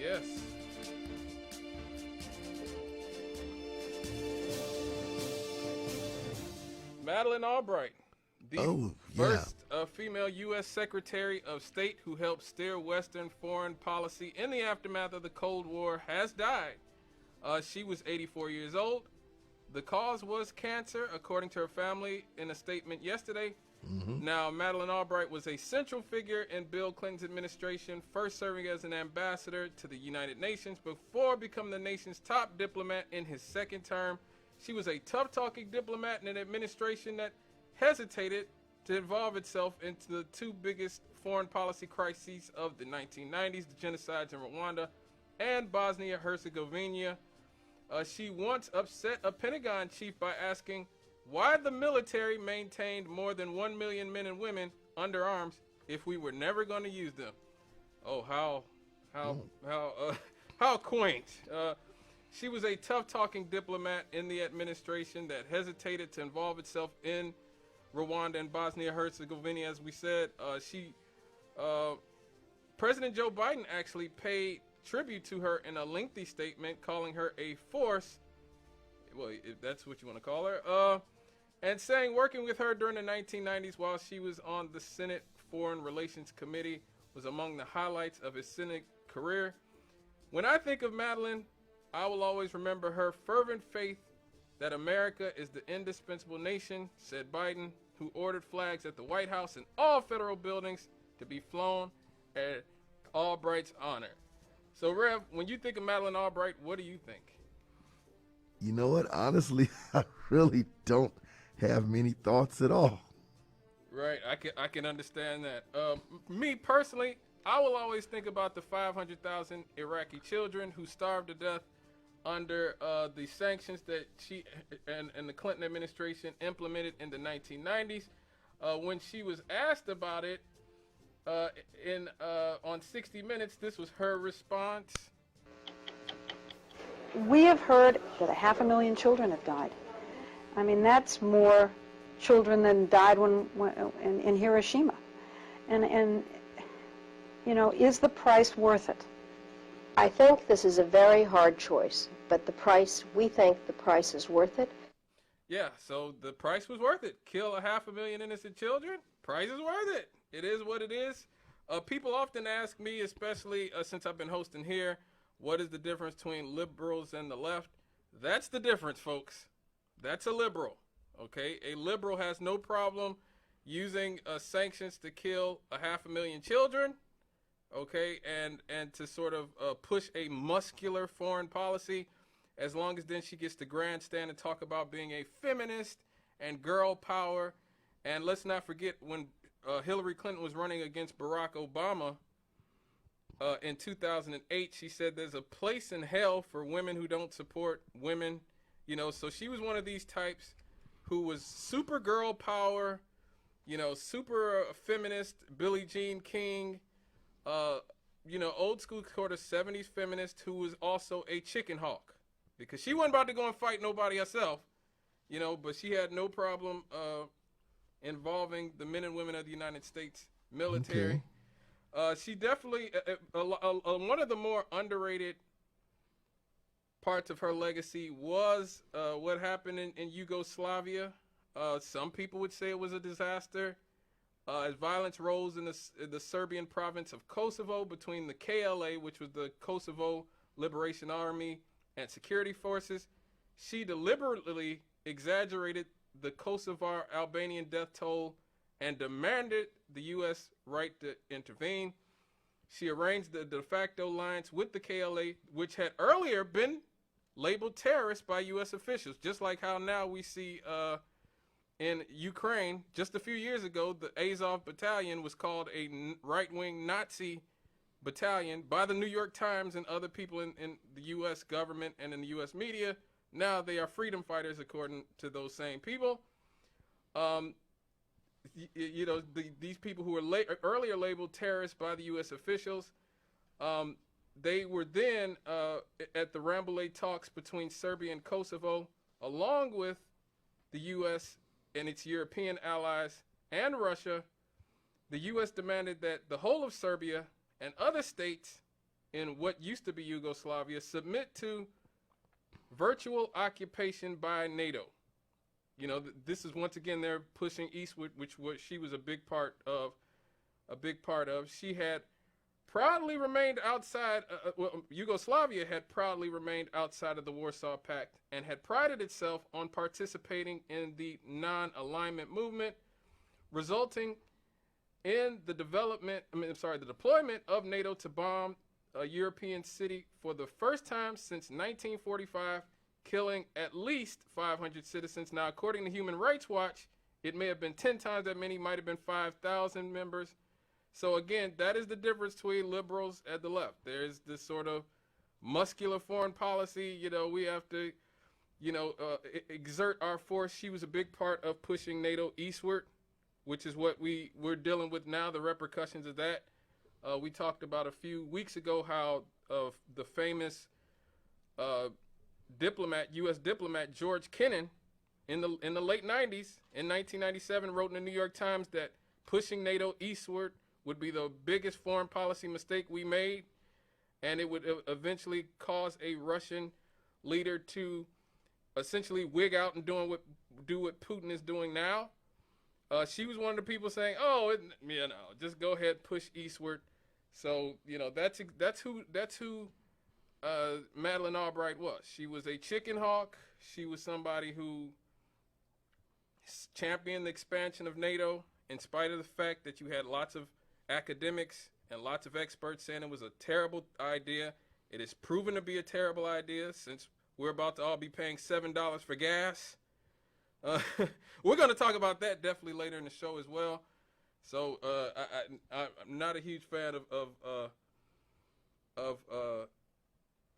Yes. Madeleine Albright, the Oh, yeah. first female U.S. Secretary of State who helped steer Western foreign policy in the aftermath of the Cold War, has died. She was 84 years old. The cause was cancer, according to her family in a statement yesterday. Now, Madeleine Albright was a central figure in Bill Clinton's administration, first serving as an ambassador to the United Nations before becoming the nation's top diplomat in his second term. She was a tough-talking diplomat in an administration that hesitated to involve itself into the two biggest foreign policy crises of the 1990s, the genocides in Rwanda and Bosnia-Herzegovina. She once upset a Pentagon chief by asking why the military maintained more than 1 million men and women under arms if we were never going to use them. Oh, how quaint. She was a tough-talking diplomat in the administration that hesitated to involve itself in Rwanda and Bosnia-Herzegovina, as we said. President Joe Biden actually paid tribute to her in a lengthy statement, calling her a force, well, if that's what you want to call her, and saying working with her during the 1990s while she was on the Senate Foreign Relations Committee was among the highlights of his Senate career. When I think of Madeleine, I will always remember her fervent faith that America is the indispensable nation, said Biden, who ordered flags at the White House and all federal buildings to be flown at Albright's honor. So, Rev, when you think of Madeleine Albright, what do you think? You know what? Honestly, I really don't have many thoughts at all. Right, I can understand that. Me personally, I will always think about the 500,000 Iraqi children who starved to death under the sanctions that she and the Clinton administration implemented in the 1990s. When she was asked about it on 60 Minutes, this was her response. We have heard that 500,000 children have died. I mean, that's more children than died in Hiroshima. And you know, is the price worth it? I think this is a very hard choice, but we think the price is worth it. Yeah, so the price was worth it. Kill 500,000 innocent children, price is worth it. It is what it is. People often ask me, especially since I've been hosting here, what is the difference between liberals and the left? That's the difference, folks. That's a liberal, okay? A liberal has no problem using sanctions to kill 500,000 children, okay, and to sort of push a muscular foreign policy, as long as then she gets to grandstand and talk about being a feminist and girl power. And let's not forget when Hillary Clinton was running against Barack Obama in 2008, she said there's a place in hell for women who don't support women. You know, so she was one of these types who was super girl power, you know, super feminist, Billie Jean King, you know, old school sort of 70s feminist who was also a chicken hawk, because she wasn't about to go and fight nobody herself, you know, but she had no problem involving the men and women of the United States military. Okay. She definitely, one of the more underrated parts of her legacy was what happened in Yugoslavia. Some people would say it was a disaster. As violence rose in the Serbian province of Kosovo between the KLA, which was the Kosovo Liberation Army, and security forces, she deliberately exaggerated the Kosovar Albanian death toll and demanded the U.S. right to intervene. She arranged the de facto alliance with the KLA, which had earlier been labeled terrorist by U.S. officials, just like how now we see in Ukraine. Just a few years ago, the Azov Battalion was called a right-wing Nazi battalion by the New York Times and other people in the U.S. government and in the U.S. media. Now they are freedom fighters, according to those same people. You know, these people who were earlier labeled terrorists by the U.S. officials, they were then at the Rambouillet talks between Serbia and Kosovo, along with the U.S. and its European allies and Russia. The U.S. demanded that the whole of Serbia and other states in what used to be Yugoslavia submit to virtual occupation by NATO. You know, this is once again they're pushing eastward, which she was a big part of. She had proudly remained outside. Yugoslavia had proudly remained outside of the Warsaw Pact and had prided itself on participating in the non-alignment movement, resulting in the deployment of NATO to bomb a European city for the first time since 1945, killing at least 500 citizens. Now, according to Human Rights Watch, it may have been 10 times that many, might have been 5,000 members. So again, that is the difference between liberals and the left. There's this sort of muscular foreign policy. You know, we have to, exert our force. She was a big part of pushing NATO eastward, which is what we're dealing with now, the repercussions of that. We talked about a few weeks ago how the famous U.S. diplomat George Kennan in the late 90s, in 1997, wrote in the New York Times that pushing NATO eastward would be the biggest foreign policy mistake we made, and it would eventually cause a Russian leader to essentially wig out and do what Putin is doing now. She was one of the people saying, just go ahead, push eastward. So, that's who Madeleine Albright was. She was a chicken hawk. She was somebody who championed the expansion of NATO in spite of the fact that you had lots of academics and lots of experts saying it was a terrible idea. It is proven to be a terrible idea since we're about to all be paying $7 for gas. We're going to talk about that definitely later in the show as well. So I'm not a huge fan of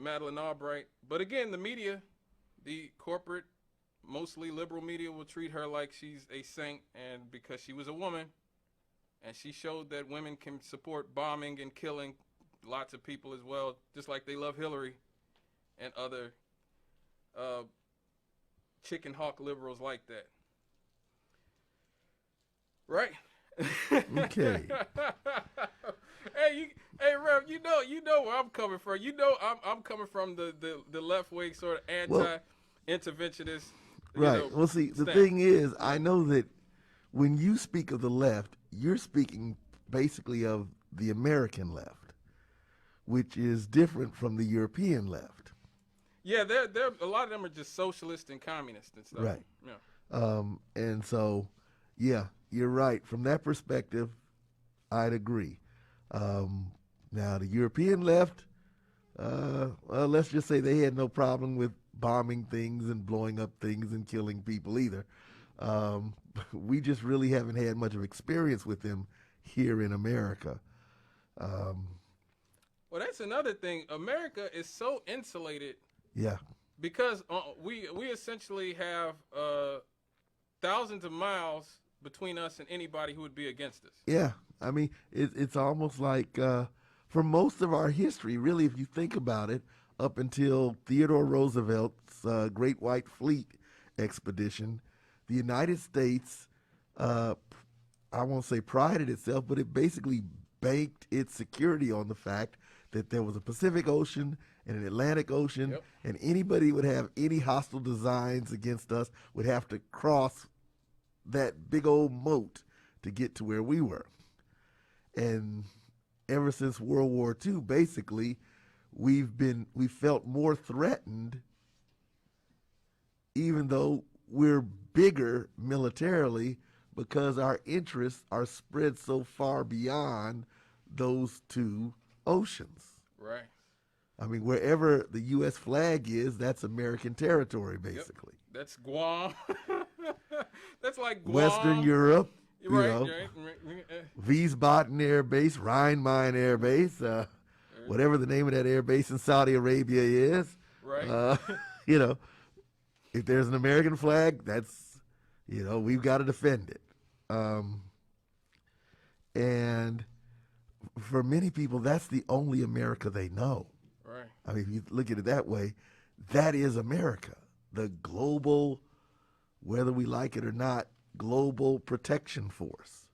Madeleine Albright. But again, the media, the corporate, mostly liberal media, will treat her like she's a saint, and because she was a woman, and she showed that women can support bombing and killing lots of people as well, just like they love Hillary and other chicken hawk liberals like that. Right? Okay. Hey, Rev, you know where I'm coming from. I'm coming from the left wing sort of anti-interventionist. Right. Well, see, the thing is, I know that when you speak of the left, you're speaking basically of the American left, which is different from the European left. Yeah, a lot of them are just socialist and communist and stuff. Right. Yeah. And so, yeah, you're right. From that perspective, I'd agree. Now, the European left, well, let's just say they had no problem with bombing things and blowing up things and killing people either. We just really haven't had much of experience with them here in America. Well, that's another thing. America is so insulated. Yeah. Because we essentially have thousands of miles between us and anybody who would be against us. Yeah. I mean, it's almost like for most of our history, really, if you think about it, up until Theodore Roosevelt's Great White Fleet expedition, the United States, I won't say prided itself, but it basically banked its security on the fact that there was a Pacific Ocean and an Atlantic Ocean, Yep. and anybody would have any hostile designs against us would have to cross that big old moat to get to where we were. And ever since World War II, basically, we felt more threatened, even though we're bigger militarily, because our interests are spread so far beyond those two oceans. Right. I mean, wherever the U.S. flag is, that's American territory, basically. Yep. That's Guam. That's like Guam. Western Europe, Right. Wiesbaden Air Base, Rhein-Main Air Base, whatever the name of that air base in Saudi Arabia is. Right. If there's an American flag, that's, we've got to defend it. And for many people, that's the only America they know. Right. I mean, if you look at it that way, that is America, the global, whether we like it or not, global protection force.